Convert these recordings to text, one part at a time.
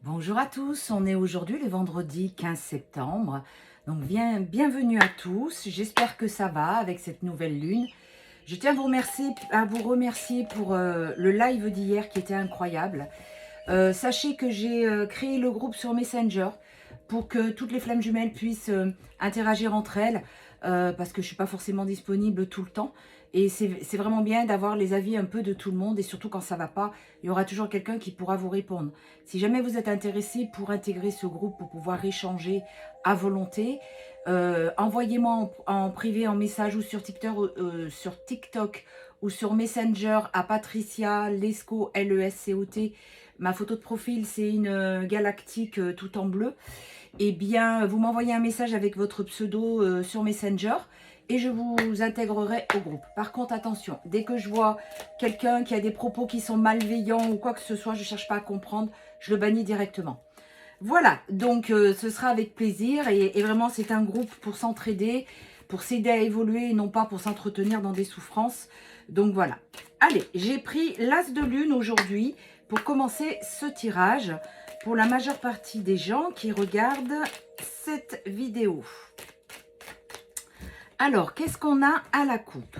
Bonjour à tous, on est aujourd'hui le vendredi 15 septembre. Donc bienvenue à tous, j'espère que ça va avec cette nouvelle lune. Je tiens à vous remercier pour le live d'hier qui était incroyable. Sachez que j'ai créé le groupe sur Messenger pour que toutes les flammes jumelles puissent interagir entre elles parce que je ne suis pas forcément disponible tout le temps. Et c'est vraiment bien d'avoir les avis un peu de tout le monde et surtout quand ça ne va pas, il y aura toujours quelqu'un qui pourra vous répondre. Si jamais vous êtes intéressé pour intégrer ce groupe, pour pouvoir échanger à volonté, envoyez-moi en privé, en message ou sur TikTok ou sur Messenger à Patricia Lescot, Lescot. Ma photo de profil, c'est une galactique tout en bleu. Eh bien, vous m'envoyez un message avec votre pseudo sur Messenger et je vous intégrerai au groupe. Par contre, attention, dès que je vois quelqu'un qui a des propos qui sont malveillants ou quoi que ce soit, je ne cherche pas à comprendre, je le bannis directement. Voilà, donc ce sera avec plaisir et vraiment c'est un groupe pour s'entraider, pour s'aider à évoluer et non pas pour s'entretenir dans des souffrances. Donc voilà. Allez, j'ai pris l'As de Lune aujourd'hui pour commencer ce tirage pour la majeure partie des gens qui regardent cette vidéo. Alors, qu'est-ce qu'on a à la coupe?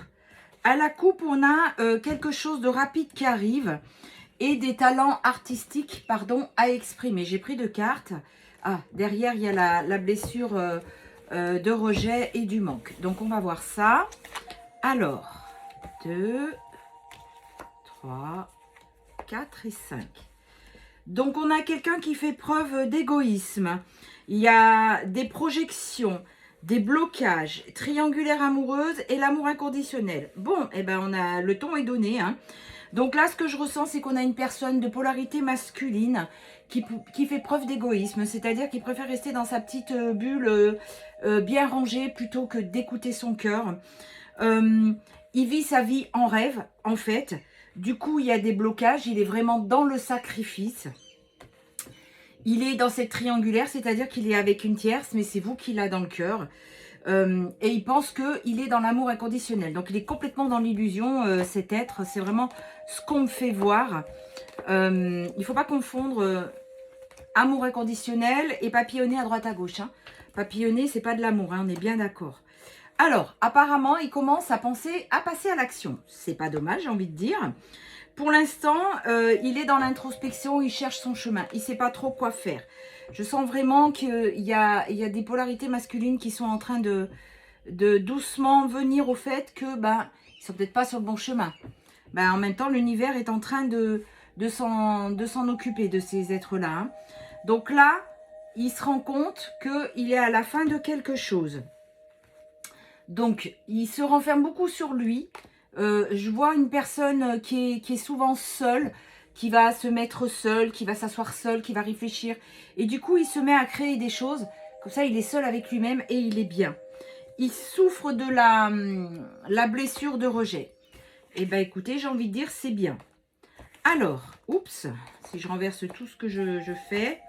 À la coupe, on a quelque chose de rapide qui arrive et des talents artistiques, à exprimer. J'ai pris deux cartes. Ah, derrière, il y a la blessure de rejet et du manque. Donc, on va voir ça. Alors, 2, 3, 4 et 5. Donc, on a quelqu'un qui fait preuve d'égoïsme. Il y a des projections, des blocages, triangulaire amoureuse et l'amour inconditionnel. Bon, eh ben, le ton est donné, hein. Donc là, ce que je ressens, c'est qu'on a une personne de polarité masculine qui fait preuve d'égoïsme, c'est-à-dire qu'il préfère rester dans sa petite bulle bien rangée plutôt que d'écouter son cœur. Il vit sa vie en rêve, en fait. Du coup, il y a des blocages, il est vraiment dans le sacrifice. Il est dans cette triangulaire, c'est-à-dire qu'il est avec une tierce, mais c'est vous qui l'avez dans le cœur. Et il pense qu'il est dans l'amour inconditionnel. Donc, il est complètement dans l'illusion, cet être. C'est vraiment ce qu'on me fait voir. Il ne faut pas confondre amour inconditionnel et papillonner à droite à gauche. Hein. Papillonner, c'est pas de l'amour, hein, on est bien d'accord. Alors, apparemment, il commence à penser à passer à l'action. C'est pas dommage, j'ai envie de dire. Pour l'instant, il est dans l'introspection, il cherche son chemin. Il ne sait pas trop quoi faire. Je sens vraiment qu'il y a des polarités masculines qui sont en train de doucement venir au fait que ils sont peut-être pas sur le bon chemin. En même temps, l'univers est en train de s'en occuper de ces êtres-là. Hein. Donc là, il se rend compte qu'il est à la fin de quelque chose. Donc, il se renferme beaucoup sur lui. Je vois une personne qui est souvent seule, qui va se mettre seule, qui va s'asseoir seule, qui va réfléchir. Et du coup, il se met à créer des choses. Comme ça, il est seul avec lui-même et il est bien. Il souffre de la blessure de rejet. Eh bien, écoutez, j'ai envie de dire, c'est bien. Alors, oups, si je renverse tout ce que je fais.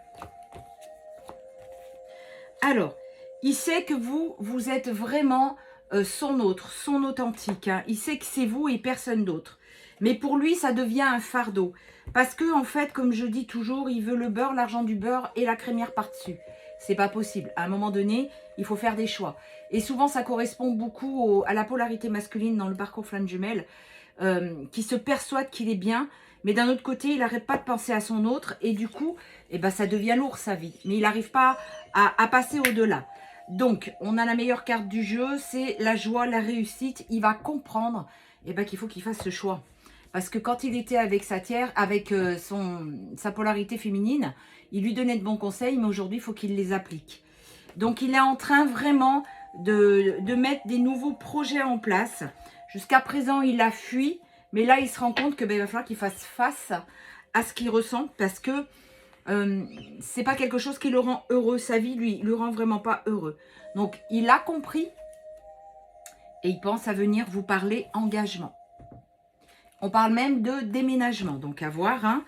Alors, il sait que vous êtes vraiment son autre, son authentique. Hein. Il sait que c'est vous et personne d'autre. Mais pour lui, ça devient un fardeau. Parce que, en fait, comme je dis toujours, il veut le beurre, l'argent du beurre et la crémière par-dessus. C'est pas possible. À un moment donné, il faut faire des choix. Et souvent, ça correspond beaucoup à la polarité masculine dans le parcours flamme jumelle, qui se persuade qu'il est bien, mais d'un autre côté, il n'arrête pas de penser à son autre. Et du coup, ça devient lourd, sa vie. Mais il n'arrive pas à passer au-delà. Donc, on a la meilleure carte du jeu, c'est la joie, la réussite. Il va comprendre qu'il faut qu'il fasse ce choix. Parce que quand il était avec sa tiers, avec sa polarité féminine, il lui donnait de bons conseils, mais aujourd'hui, il faut qu'il les applique. Donc, il est en train vraiment de mettre des nouveaux projets en place. Jusqu'à présent, il a fui, mais là, il se rend compte que il va falloir qu'il fasse face à ce qu'il ressent parce que c'est pas quelque chose qui le rend heureux. Sa vie, lui, le rend vraiment pas heureux. Donc, il a compris et il pense à venir vous parler engagement. On parle même de déménagement, donc à voir. Hein.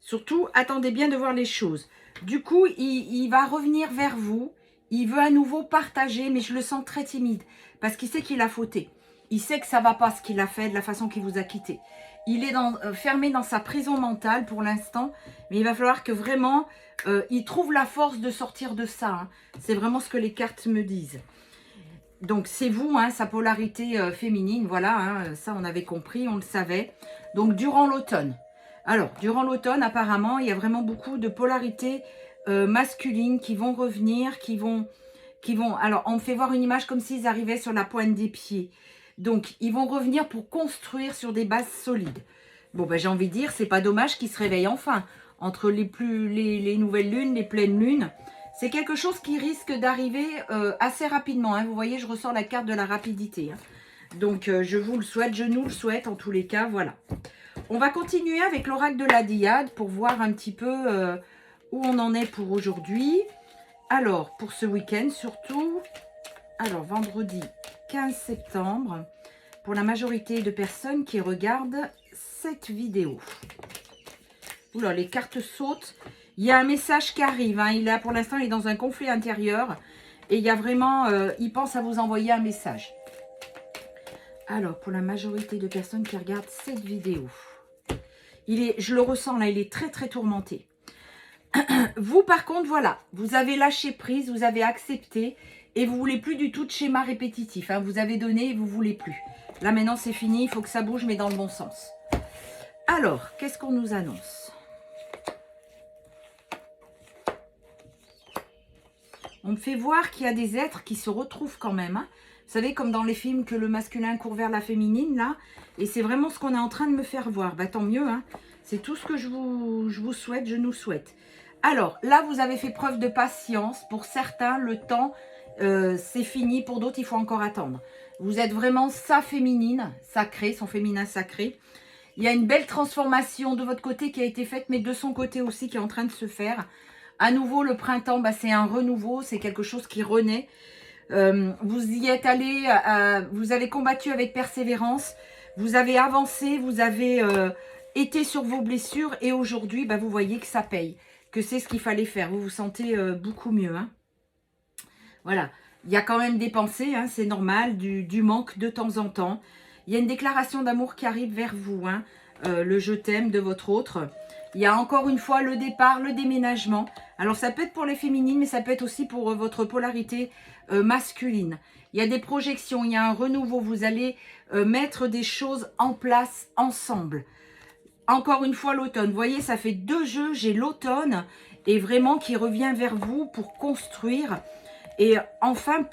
Surtout, attendez bien de voir les choses. Du coup, il va revenir vers vous. Il veut à nouveau partager, mais je le sens très timide parce qu'il sait qu'il a fauté. Il sait que ça va pas ce qu'il a fait, de la façon qu'il vous a quitté. Il est fermé dans sa prison mentale pour l'instant, mais il va falloir que vraiment, il trouve la force de sortir de ça. Hein. C'est vraiment ce que les cartes me disent. Donc, c'est vous, hein, sa polarité féminine, voilà, hein, ça on avait compris, on le savait. Donc, durant l'automne. Alors, durant l'automne, apparemment, il y a vraiment beaucoup de polarités masculines qui vont revenir, qui vont... Alors, on me fait voir une image comme s'ils arrivaient sur la pointe des pieds. Donc, ils vont revenir pour construire sur des bases solides. Bon, ben, j'ai envie de dire, c'est pas dommage qu'ils se réveillent enfin. Entre les nouvelles lunes, les pleines lunes, c'est quelque chose qui risque d'arriver assez rapidement. Hein. Vous voyez, je ressors la carte de la rapidité. Hein. Donc, je vous le souhaite, je nous le souhaite en tous les cas, voilà. On va continuer avec l'oracle de la Diade pour voir un petit peu où on en est pour aujourd'hui. Alors, pour ce week-end surtout, alors vendredi 15 septembre, pour la majorité de personnes qui regardent cette vidéo. Oula, les cartes sautent. Il y a un message qui arrive. Hein. Pour l'instant, il est dans un conflit intérieur. Et il y a vraiment, il pense à vous envoyer un message. Alors, pour la majorité de personnes qui regardent cette vidéo, je le ressens là, il est très très tourmenté. Vous, par contre, voilà, vous avez lâché prise, vous avez accepté et vous voulez plus du tout de schéma répétitif. Hein. Vous avez donné et vous voulez plus. Là, maintenant, c'est fini, il faut que ça bouge, mais dans le bon sens. Alors, qu'est-ce qu'on nous annonce? On me fait voir qu'il y a des êtres qui se retrouvent quand même. Hein. Vous savez, comme dans les films, que le masculin court vers la féminine, là. Et c'est vraiment ce qu'on est en train de me faire voir. Bah, tant mieux, hein. C'est tout ce que je vous souhaite, je nous souhaite. Alors, là, vous avez fait preuve de patience. Pour certains, le temps, c'est fini. Pour d'autres, il faut encore attendre. Vous êtes vraiment sa féminine sacrée, son féminin sacré. Il y a une belle transformation de votre côté qui a été faite, mais de son côté aussi qui est en train de se faire. À nouveau, le printemps, bah, c'est un renouveau, c'est quelque chose qui renaît. Vous y êtes allé, vous avez combattu avec persévérance, vous avez avancé, vous avez été sur vos blessures et aujourd'hui, bah, vous voyez que ça paye, que c'est ce qu'il fallait faire. Vous vous sentez beaucoup mieux. Hein. Voilà, il y a quand même des pensées, hein, c'est normal, du manque de temps en temps. Il y a une déclaration d'amour qui arrive vers vous, hein, le je t'aime de votre autre. Il y a encore une fois le départ, le déménagement. Alors, ça peut être pour les féminines, mais ça peut être aussi pour votre polarité masculine. Il y a des projections, il y a un renouveau. Vous allez mettre des choses en place ensemble. Encore une fois, l'automne. Vous voyez, ça fait 2 jeux. J'ai l'automne et vraiment qui revient vers vous pour construire. Et enfin,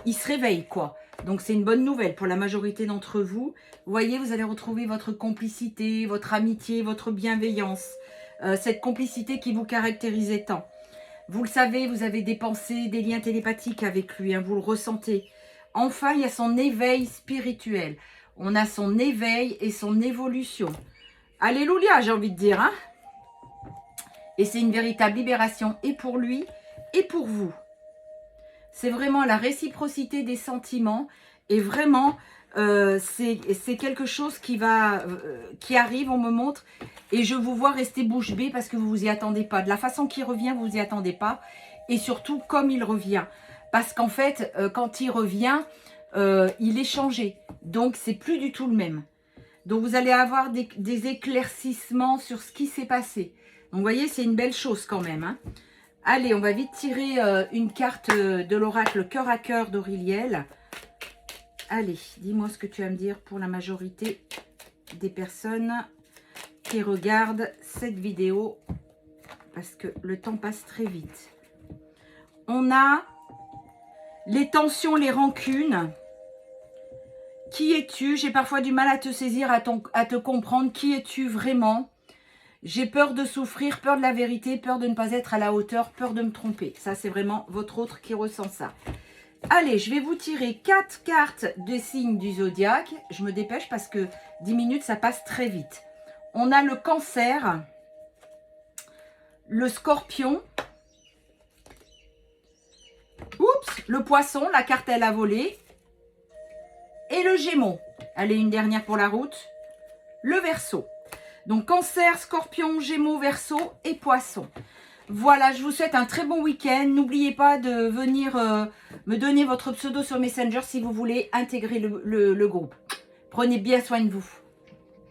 il se réveille, quoi. Donc, c'est une bonne nouvelle pour la majorité d'entre vous. Vous voyez, vous allez retrouver votre complicité, votre amitié, votre bienveillance. Cette complicité qui vous caractérisait tant. Vous le savez, vous avez des pensées, des liens télépathiques avec lui. Hein, vous le ressentez. Enfin, il y a son éveil spirituel. On a son éveil et son évolution. Alléluia, j'ai envie de dire. Hein, et c'est une véritable libération et pour lui et pour vous. C'est vraiment la réciprocité des sentiments et vraiment, c'est quelque chose qui arrive, on me montre, et je vous vois rester bouche bée parce que vous vous y attendez pas. De la façon qu'il revient, vous vous y attendez pas, et surtout comme il revient. Parce qu'en fait, quand il revient, il est changé, donc c'est plus du tout le même. Donc vous allez avoir des éclaircissements sur ce qui s'est passé. Donc vous voyez, c'est une belle chose quand même, hein. Allez, on va vite tirer une carte de l'oracle cœur à cœur d'Auriliel. Allez, dis-moi ce que tu vas me dire pour la majorité des personnes qui regardent cette vidéo. Parce que le temps passe très vite. On a les tensions, les rancunes. Qui es-tu? J'ai parfois du mal à te saisir, à te comprendre. Qui es-tu vraiment? J'ai peur de souffrir, peur de la vérité, peur de ne pas être à la hauteur, peur de me tromper. Ça, c'est vraiment votre autre qui ressent ça. Allez, je vais vous tirer 4 cartes de signes du zodiaque. Je me dépêche parce que 10 minutes, ça passe très vite. On a le Cancer, le Scorpion, oups, le Poisson, la carte elle a volé, et le Gémeaux. Allez, une dernière pour la route, le Verseau. Donc, Cancer, Scorpion, Gémeaux, Verseau et Poisson. Voilà, je vous souhaite un très bon week-end. N'oubliez pas de venir me donner votre pseudo sur Messenger si vous voulez intégrer le groupe. Prenez bien soin de vous.